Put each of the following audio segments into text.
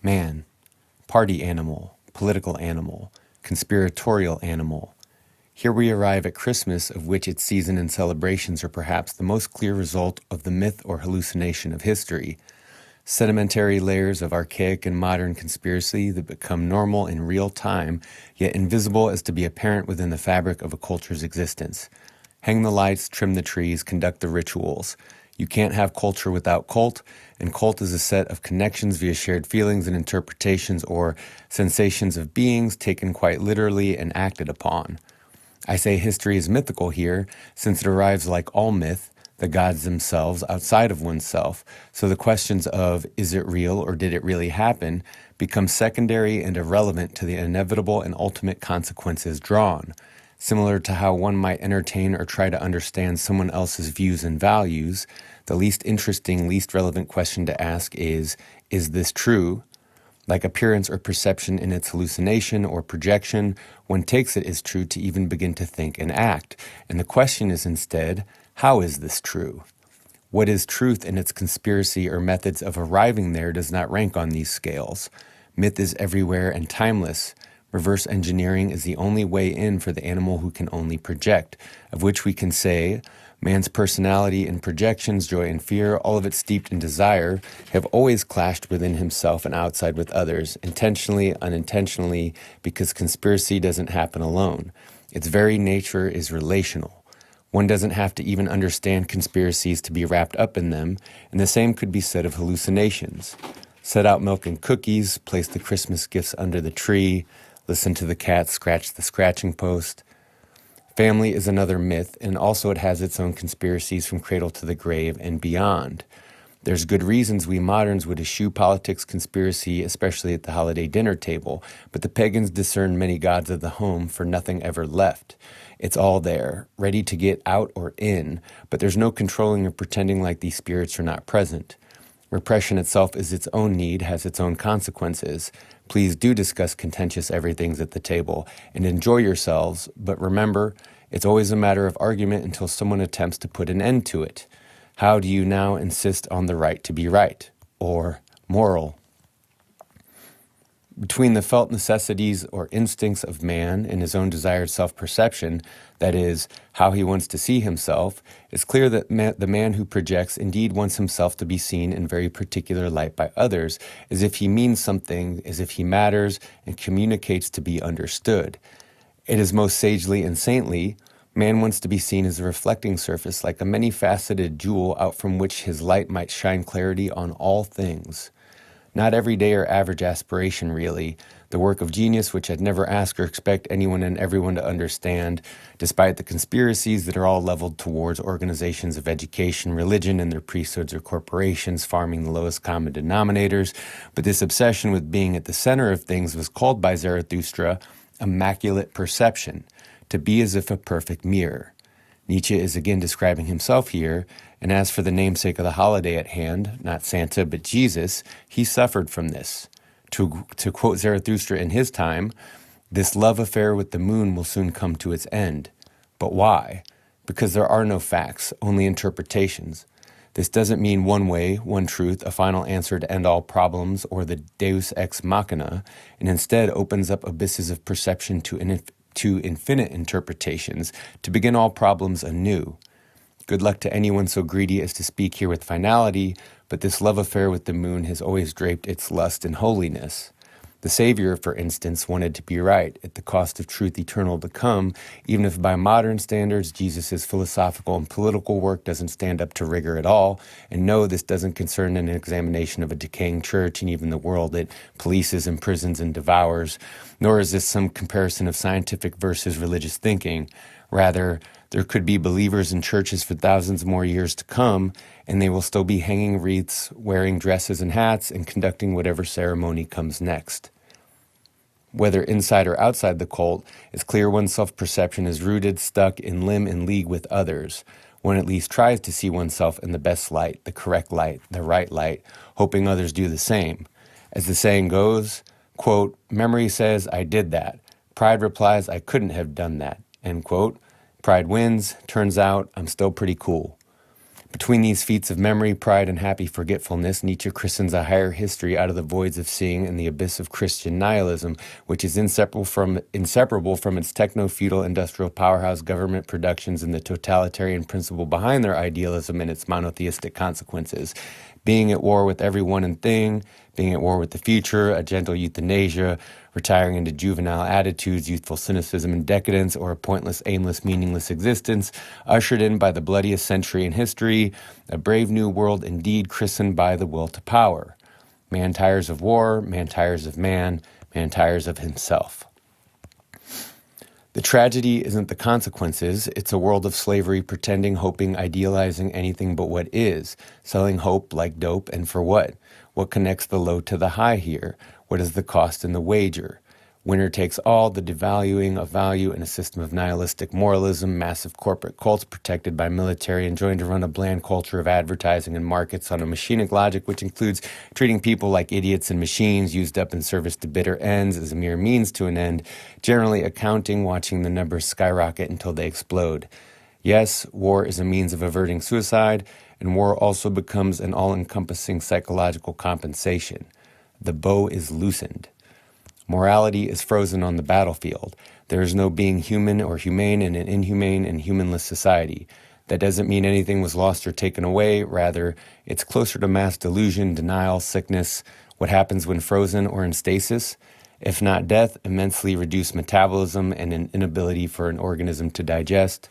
Man, party animal, political animal, conspiratorial animal. Here we arrive at Christmas, of which its season and celebrations are perhaps the most clear result of the myth or hallucination of history. Sedimentary layers of archaic and modern conspiracy that become normal in real time, yet invisible as to be apparent within the fabric of a culture's existence. Hang the lights, trim the trees, conduct the rituals. You can't have culture without cult, and cult is a set of connections via shared feelings and interpretations or sensations of beings taken quite literally and acted upon. I say history is mythical here, since it arrives like all myth, the gods themselves, outside of oneself, so the questions of, is it real or did it really happen, become secondary and irrelevant to the inevitable and ultimate consequences drawn. Similar to how one might entertain or try to understand someone else's views and values, the least interesting, least relevant question to ask is this true? Like appearance or perception in its hallucination or projection, one takes it as true to even begin to think and act. And the question is instead, how is this true? What is truth in its conspiracy or methods of arriving there does not rank on these scales. Myth is everywhere and timeless. Reverse engineering is the only way in for the animal who can only project, of which we can say, man's personality and projections, joy and fear, all of it steeped in desire, have always clashed within himself and outside with others, intentionally, unintentionally, because conspiracy doesn't happen alone. Its very nature is relational. One doesn't have to even understand conspiracies to be wrapped up in them, and the same could be said of hallucinations. Set out milk and cookies, place the Christmas gifts under the tree, listen to the cat scratch the scratching post. Family is another myth, and also it has its own conspiracies from cradle to the grave and beyond. There's good reasons we moderns would eschew politics conspiracy, especially at the holiday dinner table, but the pagans discern many gods of the home for nothing ever left. It's all there, ready to get out or in, but there's no controlling or pretending like these spirits are not present. Repression itself is its own need, has its own consequences. Please do discuss contentious everythings at the table and enjoy yourselves, but remember, it's always a matter of argument until someone attempts to put an end to it. How do you now insist on the right to be right, or moral? Between the felt necessities or instincts of man and his own desired self-perception, that is, how he wants to see himself, it's clear that the man who projects indeed wants himself to be seen in very particular light by others, as if he means something, as if he matters, and communicates to be understood. It is most sagely and saintly. Man wants to be seen as a reflecting surface, like a many-faceted jewel out from which his light might shine clarity on all things. Not everyday or average aspiration, really. The work of genius which I'd never ask or expect anyone and everyone to understand, despite the conspiracies that are all leveled towards organizations of education, religion, and their priesthoods or corporations farming the lowest common denominators. But this obsession with being at the center of things was called by Zarathustra immaculate perception, to be as if a perfect mirror. Nietzsche is again describing himself here, and as for the namesake of the holiday at hand, not Santa but Jesus, he suffered from this. To quote Zarathustra in his time, this love affair with the moon will soon come to its end. But why? Because there are no facts, only interpretations. This doesn't mean one way, one truth, a final answer to end all problems, or the deus ex machina, and instead opens up abysses of perception to infinite interpretations, to begin all problems anew. Good luck to anyone so greedy as to speak here with finality, but this love affair with the moon has always draped its lust in holiness. The Savior, for instance, wanted to be right, at the cost of truth eternal to come, even if by modern standards Jesus' philosophical and political work doesn't stand up to rigor at all. And no, this doesn't concern an examination of a decaying church and even the world it polices, imprisons, and devours, nor is this some comparison of scientific versus religious thinking. Rather, there could be believers in churches for thousands more years to come, and they will still be hanging wreaths, wearing dresses and hats, and conducting whatever ceremony comes next. Whether inside or outside the cult, it's clear one's self-perception is rooted, stuck, in limb and league with others. One at least tries to see oneself in the best light, the correct light, the right light, hoping others do the same. As the saying goes, quote, memory says, I did that. Pride replies, I couldn't have done that, end quote. Pride wins. Turns out I'm still pretty cool. Between these feats of memory, pride, and happy forgetfulness, Nietzsche christens a higher history out of the voids of seeing and the abyss of Christian nihilism, which is inseparable from its techno-feudal industrial powerhouse government productions and the totalitarian principle behind their idealism and its monotheistic consequences. Being at war with everyone and thing, being at war with the future, a gentle euthanasia, retiring into juvenile attitudes, youthful cynicism and decadence, or a pointless, aimless, meaningless existence, ushered in by the bloodiest century in history, a brave new world indeed christened by the will to power. Man tires of war, man tires of man tires of himself. The tragedy isn't the consequences, it's a world of slavery pretending, hoping, idealizing anything but what is, selling hope like dope, and for what? What connects the low to the high here? What is the cost in the wager? Winner takes all, the devaluing of value in a system of nihilistic moralism, massive corporate cults protected by military and joined to run a bland culture of advertising and markets on a machinic logic which includes treating people like idiots and machines used up in service to bitter ends as a mere means to an end, generally accounting, watching the numbers skyrocket until they explode. Yes, war is a means of averting suicide, and war also becomes an all-encompassing psychological compensation. The bow is loosened. Morality is frozen on the battlefield. There is no being human or humane in an inhumane and humanless society. That doesn't mean anything was lost or taken away. Rather, it's closer to mass delusion, denial, sickness, what happens when frozen or in stasis. If not death, immensely reduced metabolism and an inability for an organism to digest.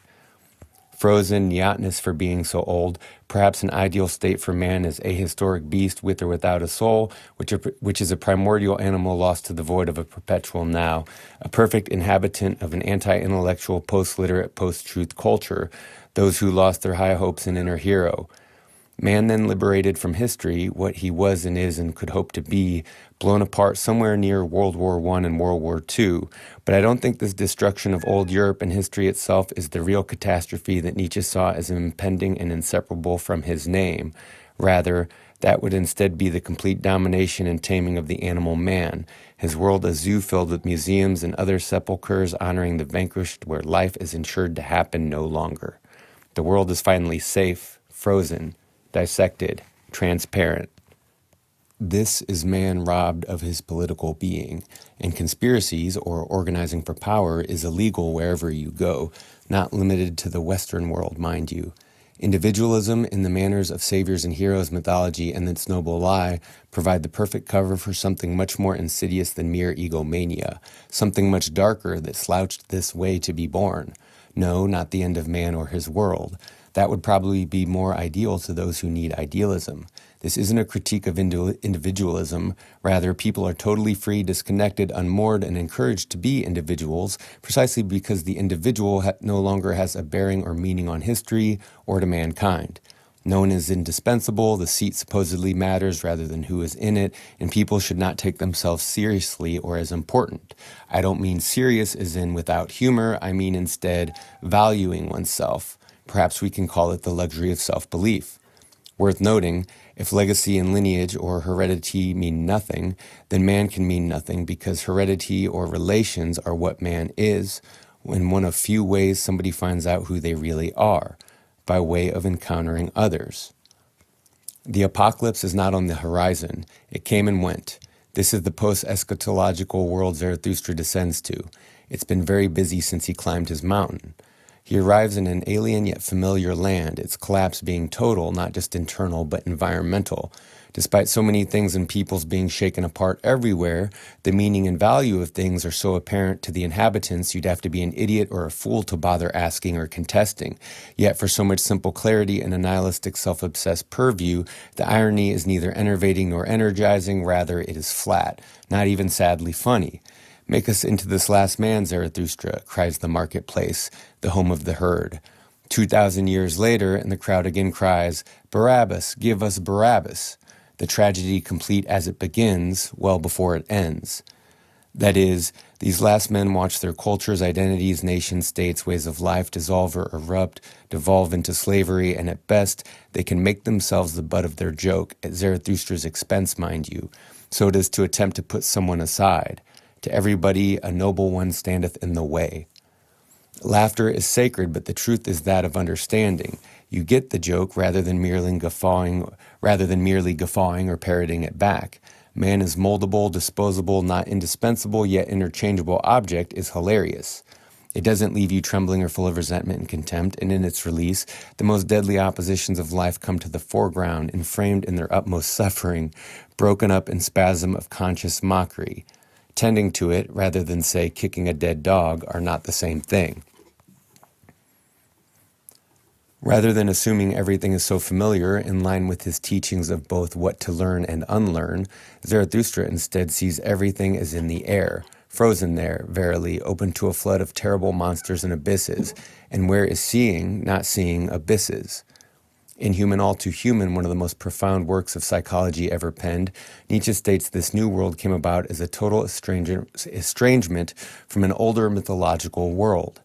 Frozen, neotness for being so old, perhaps an ideal state for man as a historic beast with or without a soul, which is a primordial animal lost to the void of a perpetual now, a perfect inhabitant of an anti-intellectual, post-literate, post-truth culture, those who lost their high hopes and inner hero. Man then liberated from history, what he was and is and could hope to be, blown apart somewhere near World War I and World War II. But I don't think this destruction of old Europe and history itself is the real catastrophe that Nietzsche saw as impending and inseparable from his name. Rather, that would instead be the complete domination and taming of the animal man, his world a zoo filled with museums and other sepulchres honoring the vanquished where life is ensured to happen no longer. The world is finally safe, frozen, dissected, transparent. This is man robbed of his political being, and conspiracies, or organizing for power, is illegal wherever you go, not limited to the Western world, mind you. Individualism in the manners of saviors and heroes mythology and its noble lie provide the perfect cover for something much more insidious than mere egomania, something much darker that slouched this way to be born. No, not the end of man or his world. That would probably be more ideal to those who need idealism. This isn't a critique of individualism. Rather, people are totally free, disconnected, unmoored, and encouraged to be individuals precisely because the individual no longer has a bearing or meaning on history or to mankind. No one is indispensable, the seat supposedly matters rather than who is in it, and people should not take themselves seriously or as important. I don't mean serious as in without humor, I mean instead valuing oneself. Perhaps we can call it the luxury of self-belief. Worth noting, if legacy and lineage or heredity mean nothing, then man can mean nothing because heredity or relations are what man is, in one of few ways somebody finds out who they really are, by way of encountering others. The apocalypse is not on the horizon. It came and went. This is the post-eschatological world Zarathustra descends to. It's been very busy since he climbed his mountain. He arrives in an alien yet familiar land, its collapse being total, not just internal, but environmental. Despite so many things and peoples being shaken apart everywhere, the meaning and value of things are so apparent to the inhabitants you'd have to be an idiot or a fool to bother asking or contesting. Yet for so much simple clarity and a nihilistic self-obsessed purview, the irony is neither enervating nor energizing, rather it is flat, not even sadly funny. Make us into this last man, Zarathustra, cries the marketplace, the home of the herd. 2,000 years later, and the crowd again cries, Barabbas, give us Barabbas. The tragedy complete as it begins, well before it ends. That is, these last men watch their cultures, identities, nations, states, ways of life dissolve or erupt, devolve into slavery, and at best, they can make themselves the butt of their joke, at Zarathustra's expense, mind you. So it is to attempt to put someone aside. To everybody, a noble one standeth in the way. Laughter is sacred, but the truth is that of understanding. You get the joke rather than merely guffawing or parroting it back. Man is moldable, disposable, not indispensable, yet interchangeable object is hilarious. It doesn't leave you trembling or full of resentment and contempt, and in its release, the most deadly oppositions of life come to the foreground, enframed in their utmost suffering, broken up in spasm of conscious mockery. Tending to it, rather than, say, kicking a dead dog, are not the same thing. Rather than assuming everything is so familiar, in line with his teachings of both what to learn and unlearn, Zarathustra instead sees everything as in the air, frozen there, verily, open to a flood of terrible monsters and abysses, and where is seeing, not seeing, abysses. In Human All Too Human, one of the most profound works of psychology ever penned, Nietzsche states this new world came about as a total estrangement from an older mythological world.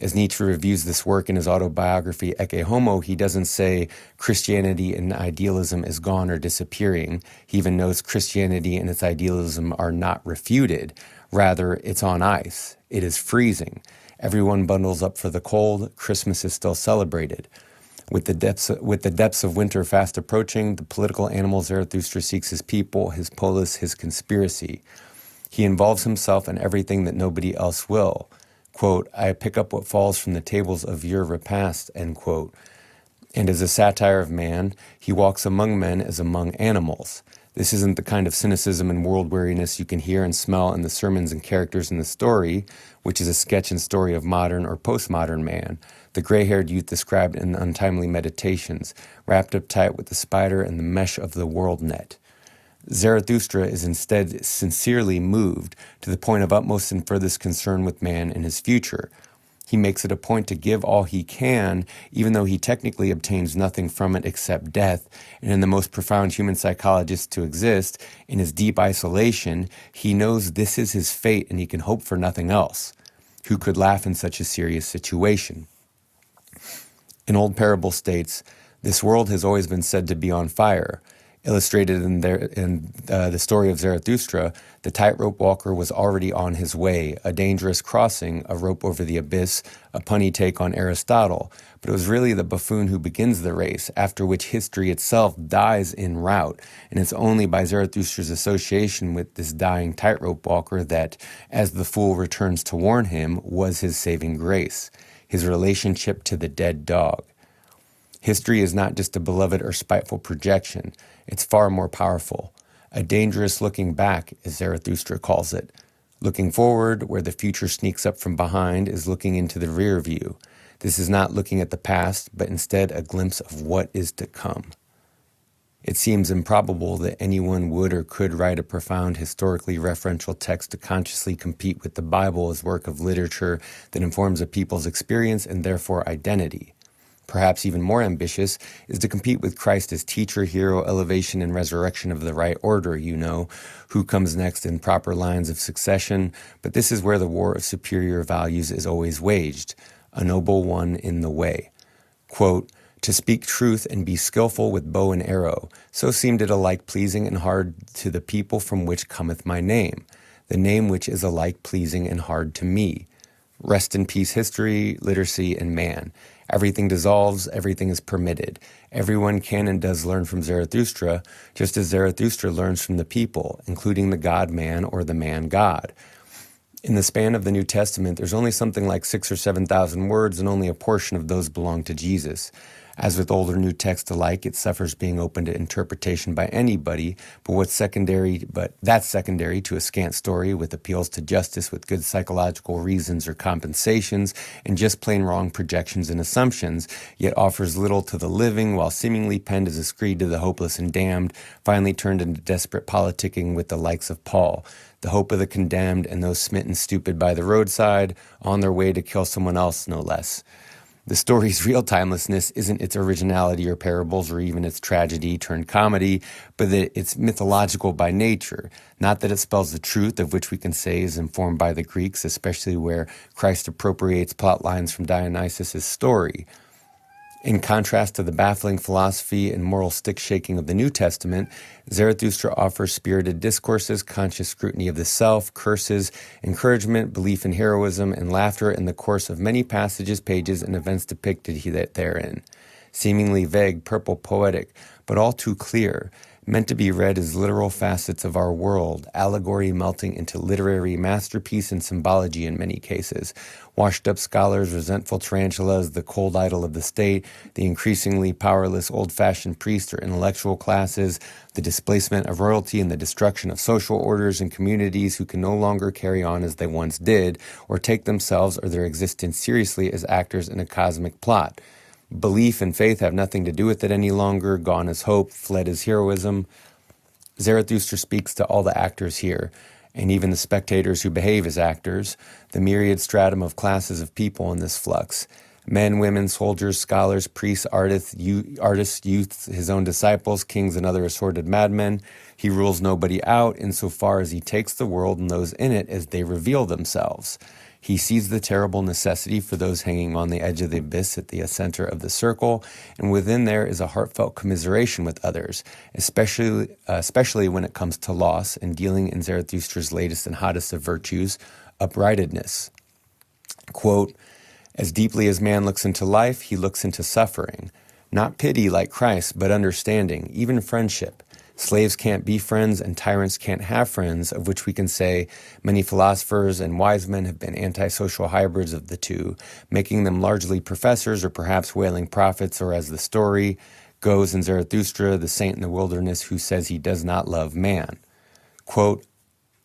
As Nietzsche reviews this work in his autobiography Ecce Homo, he doesn't say Christianity and idealism is gone or disappearing. He even notes Christianity and its idealism are not refuted. Rather, it's on ice. It is freezing. Everyone bundles up for the cold. Christmas is still celebrated. With the depths of winter fast approaching, the political animal Zarathustra seeks his people, his polis, his conspiracy. He involves himself in everything that nobody else will. Quote, I pick up what falls from the tables of your repast, end quote. And as a satire of man, he walks among men as among animals. This isn't the kind of cynicism and world weariness you can hear and smell in the sermons and characters in the story, which is a sketch and story of modern or postmodern man, the gray-haired youth described in Untimely Meditations, wrapped up tight with the spider and the mesh of the world net. Zarathustra is instead sincerely moved to the point of utmost and furthest concern with man and his future. He makes it a point to give all he can, even though he technically obtains nothing from it except death, and in the most profound human psychologist to exist, in his deep isolation, he knows this is his fate and he can hope for nothing else. Who could laugh in such a serious situation? An old parable states, this world has always been said to be on fire. Illustrated in the story of Zarathustra, the tightrope walker was already on his way, a dangerous crossing, a rope over the abyss, a punny take on Aristotle. But it was really the buffoon who begins the race, after which history itself dies en route. And it's only by Zarathustra's association with this dying tightrope walker that, as the fool returns to warn him, was his saving grace, his relationship to the dead dog. History is not just a beloved or spiteful projection. It's far more powerful. A dangerous looking back, as Zarathustra calls it. Looking forward, where the future sneaks up from behind, is looking into the rear view. This is not looking at the past, but instead a glimpse of what is to come. It seems improbable that anyone would or could write a profound historically referential text to consciously compete with the Bible as work of literature that informs a people's experience and therefore identity. Perhaps even more ambitious, is to compete with Christ as teacher, hero, elevation, and resurrection of the right order, who comes next in proper lines of succession, but this is where the war of superior values is always waged, a noble one in the way. Quote, to speak truth and be skillful with bow and arrow, so seemed it alike pleasing and hard to the people from which cometh my name, the name which is alike pleasing and hard to me. Rest in peace history, literacy, and man. Everything dissolves, everything is permitted. Everyone can and does learn from Zarathustra, just as Zarathustra learns from the people, including the God-man or the man-God. In the span of the New Testament, there's only something like 6,000 or 7,000 words, and only a portion of those belong to Jesus. As with older new texts alike, it suffers being open to interpretation by anybody, but that's secondary to a scant story with appeals to justice with good psychological reasons or compensations, and just plain wrong projections and assumptions, yet offers little to the living, while seemingly penned as a screed to the hopeless and damned, finally turned into desperate politicking with the likes of Paul, the hope of the condemned and those smitten stupid by the roadside, on their way to kill someone else, no less. The story's real timelessness isn't its originality or parables or even its tragedy turned comedy, but that it's mythological by nature, not that it spells the truth, of which we can say is informed by the Greeks, especially where Christ appropriates plot lines from Dionysus' story. In contrast to the baffling philosophy and moral stick-shaking of the New Testament, Zarathustra offers spirited discourses, conscious scrutiny of the self, curses, encouragement, belief in heroism, and laughter in the course of many passages, pages, and events depicted therein. Seemingly vague, purple, poetic, but all too clear, meant to be read as literal facets of our world, allegory melting into literary masterpiece and symbology in many cases. Washed-up scholars, resentful tarantulas, the cold idol of the state, the increasingly powerless old-fashioned priests or intellectual classes, the displacement of royalty and the destruction of social orders and communities who can no longer carry on as they once did, or take themselves or their existence seriously as actors in a cosmic plot. Belief and faith have nothing to do with it any longer. Gone is hope, fled is heroism. Zarathustra speaks to all the actors here, and even the spectators who behave as actors, the myriad stratum of classes of people in this flux. Men, women, soldiers, scholars, priests, artists, youths, his own disciples, kings, and other assorted madmen. He rules nobody out insofar as he takes the world and those in it as they reveal themselves. He sees the terrible necessity for those hanging on the edge of the abyss at the center of the circle, and within there is a heartfelt commiseration with others, especially when it comes to loss and dealing in Zarathustra's latest and hottest of virtues, uprightedness. Quote, as deeply as man looks into life, he looks into suffering. Not pity like Christ, but understanding, even friendship. Slaves can't be friends and tyrants can't have friends, of which we can say many philosophers and wise men have been antisocial hybrids of the two, making them largely professors or perhaps wailing prophets, or as the story goes in Zarathustra, the saint in the wilderness who says he does not love man. Quote,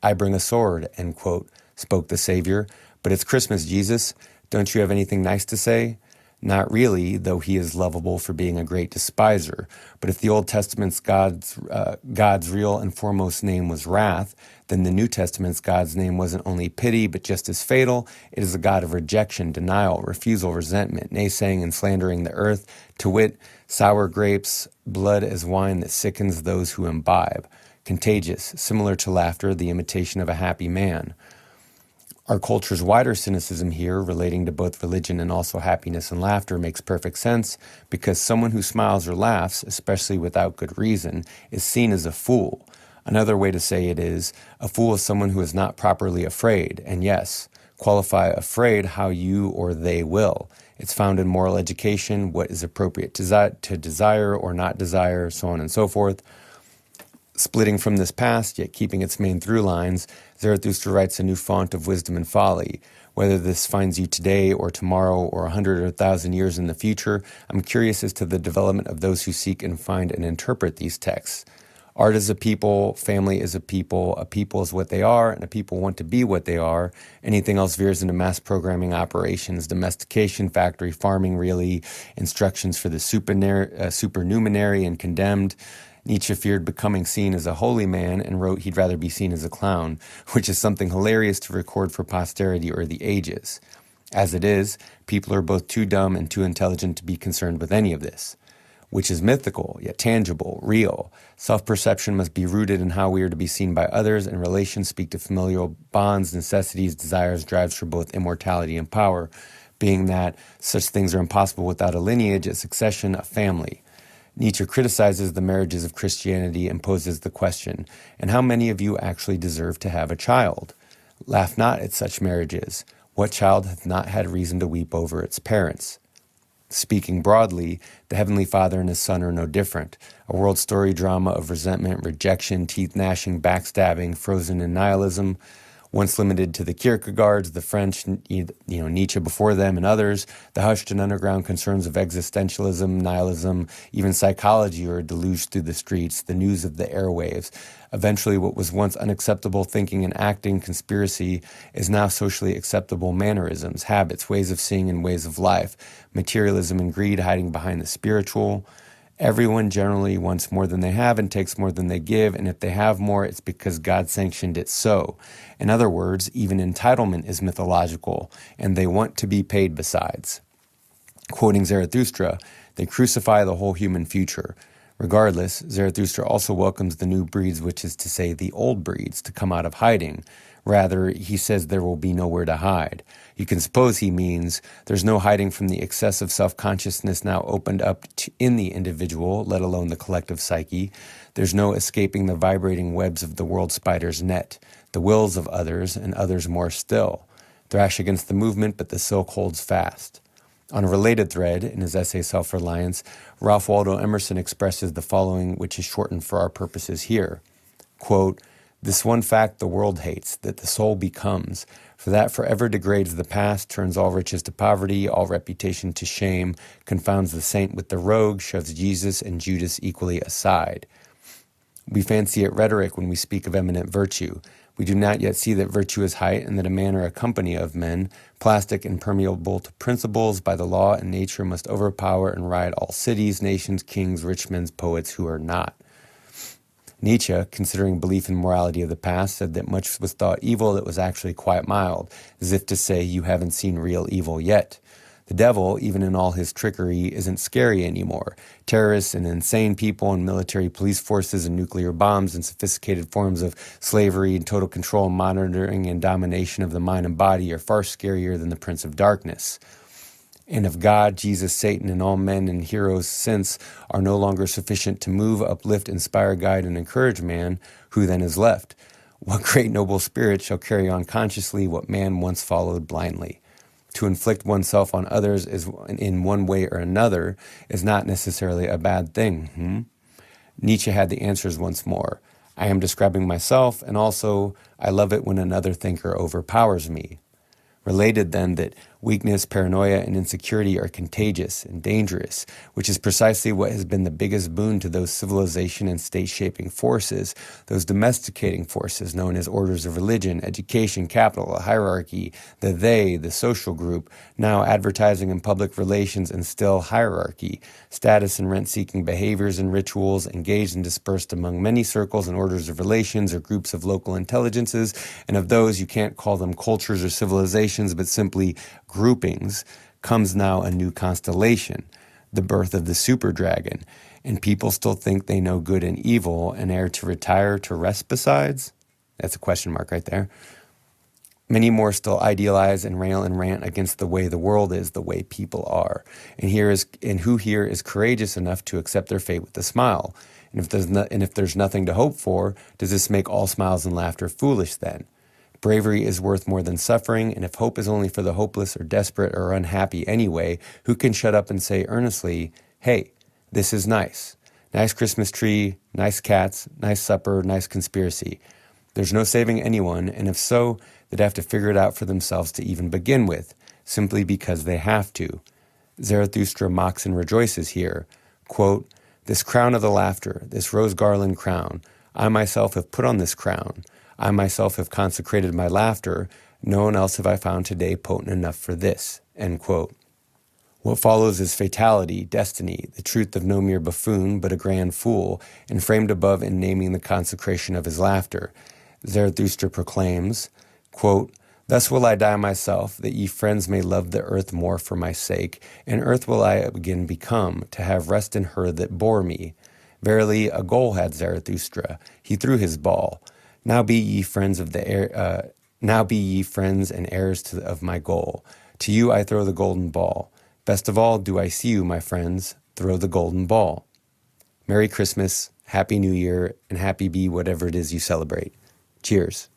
I bring a sword, end quote, spoke the Savior, but it's Christmas, Jesus. Don't you have anything nice to say? Not really, though he is lovable for being a great despiser. But if the Old Testament's God's real and foremost name was wrath, then the New Testament's God's name wasn't only pity, but just as fatal. It is a God of rejection, denial, refusal, resentment, naysaying and slandering the earth, to wit, sour grapes, blood as wine that sickens those who imbibe. Contagious, similar to laughter, the imitation of a happy man. Our culture's wider cynicism here, relating to both religion and also happiness and laughter, makes perfect sense because someone who smiles or laughs, especially without good reason, is seen as a fool. Another way to say it is, a fool is someone who is not properly afraid, and yes, qualify afraid how you or they will. It's found in moral education, what is appropriate to desire or not desire, so on and so forth. Splitting from this past, yet keeping its main through lines, Zarathustra writes a new font of wisdom and folly. Whether this finds you today or tomorrow or 100 or 1,000 years in the future, I'm curious as to the development of those who seek and find and interpret these texts. Art is a people, family is a people is what they are, and a people want to be what they are. Anything else veers into mass programming operations, domestication, factory farming, really, instructions for the supernumerary and condemned. Nietzsche feared becoming seen as a holy man and wrote he'd rather be seen as a clown, which is something hilarious to record for posterity or the ages. As it is, people are both too dumb and too intelligent to be concerned with any of this, which is mythical, yet tangible, real. Self-perception must be rooted in how we are to be seen by others, and relations speak to familial bonds, necessities, desires, drives for both immortality and power, being that such things are impossible without a lineage, a succession, a family. Nietzsche criticizes the marriages of Christianity and poses the question, and how many of you actually deserve to have a child? Laugh not at such marriages. What child hath not had reason to weep over its parents? Speaking broadly, the Heavenly Father and His Son are no different. A world story drama of resentment, rejection, teeth gnashing, backstabbing, frozen in nihilism. Once limited to the Kierkegaards, the French, Nietzsche before them and others, the hushed and underground concerns of existentialism, nihilism, even psychology are deluged through the streets, the news of the airwaves. Eventually, what was once unacceptable thinking and acting, conspiracy, is now socially acceptable mannerisms, habits, ways of seeing, and ways of life. Materialism and greed hiding behind the spiritual. Everyone generally wants more than they have and takes more than they give, and if they have more, it's because God sanctioned it so. In other words, even entitlement is mythological, and they want to be paid besides. Quoting Zarathustra, they crucify the whole human future. Regardless, Zarathustra also welcomes the new breeds, which is to say the old breeds, to come out of hiding. Rather, he says there will be nowhere to hide. You can suppose he means there's no hiding from the excessive self-consciousness now opened up in the individual, let alone the collective psyche. There's no escaping the vibrating webs of the world spider's net, the wills of others, and others more still. Thrash against the movement, but the silk holds fast. On a related thread, in his essay Self-Reliance, Ralph Waldo Emerson expresses the following, which is shortened for our purposes here. Quote, "This one fact the world hates, that the soul becomes, for that forever degrades the past, turns all riches to poverty, all reputation to shame, confounds the saint with the rogue, shoves Jesus and Judas equally aside." We fancy it rhetoric when we speak of eminent virtue. We do not yet see that virtue is height and that a man or a company of men, plastic and permeable to principles, by the law and nature must overpower and ride all cities, nations, kings, rich men's poets who are not. Nietzsche, considering belief in morality of the past, said that much was thought evil that was actually quite mild, as if to say you haven't seen real evil yet. The devil, even in all his trickery, isn't scary anymore. Terrorists and insane people and military police forces and nuclear bombs and sophisticated forms of slavery and total control, monitoring and domination of the mind and body are far scarier than the Prince of Darkness. And if God, Jesus, Satan, and all men and heroes since are no longer sufficient to move, uplift, inspire, guide, and encourage man, who then is left? What great noble spirit shall carry on consciously what man once followed blindly? To inflict oneself on others is, in one way or another, is not necessarily a bad thing. Nietzsche had the answers once more. I am describing myself, and also, I love it when another thinker overpowers me. Related then that weakness, paranoia, and insecurity are contagious and dangerous, which is precisely what has been the biggest boon to those civilization and state-shaping forces, those domesticating forces known as orders of religion, education, capital, hierarchy, the social group, now advertising and public relations, and still hierarchy, status and rent-seeking behaviors and rituals engaged and dispersed among many circles and orders of relations or groups of local intelligences, and of those you can't call them cultures or civilizations, but simply groupings, comes now a new constellation, the birth of the super dragon, and people still think they know good and evil and ere to retire to rest besides? That's a question mark right there. Many more still idealize and rail and rant against the way the world is, the way people are, and who here is courageous enough to accept their fate with a smile? And if there's nothing to hope for, does this make all smiles and laughter foolish then? Bravery is worth more than suffering, and if hope is only for the hopeless or desperate or unhappy anyway, who can shut up and say earnestly, hey, this is nice. Nice Christmas tree, nice cats, nice supper, nice conspiracy. There's no saving anyone, and if so, they'd have to figure it out for themselves to even begin with, simply because they have to. Zarathustra mocks and rejoices here. Quote, "This crown of the laughter, this rose garland crown, I myself have put on this crown. I myself have consecrated my laughter. No one else have I found today potent enough for this." End quote. What follows is fatality, destiny, the truth of no mere buffoon, but a grand fool, and framed above in naming the consecration of his laughter. Zarathustra proclaims, quote, "Thus will I die myself, that ye friends may love the earth more for my sake, and earth will I again become, to have rest in her that bore me. Verily, a goal had Zarathustra. He threw his ball. Now be ye friends of the air. Now be ye friends and heirs of my goal. To you I throw the golden ball. Best of all, do I see you, my friends, throw the golden ball. Merry Christmas, Happy New Year, and happy be whatever it is you celebrate. Cheers.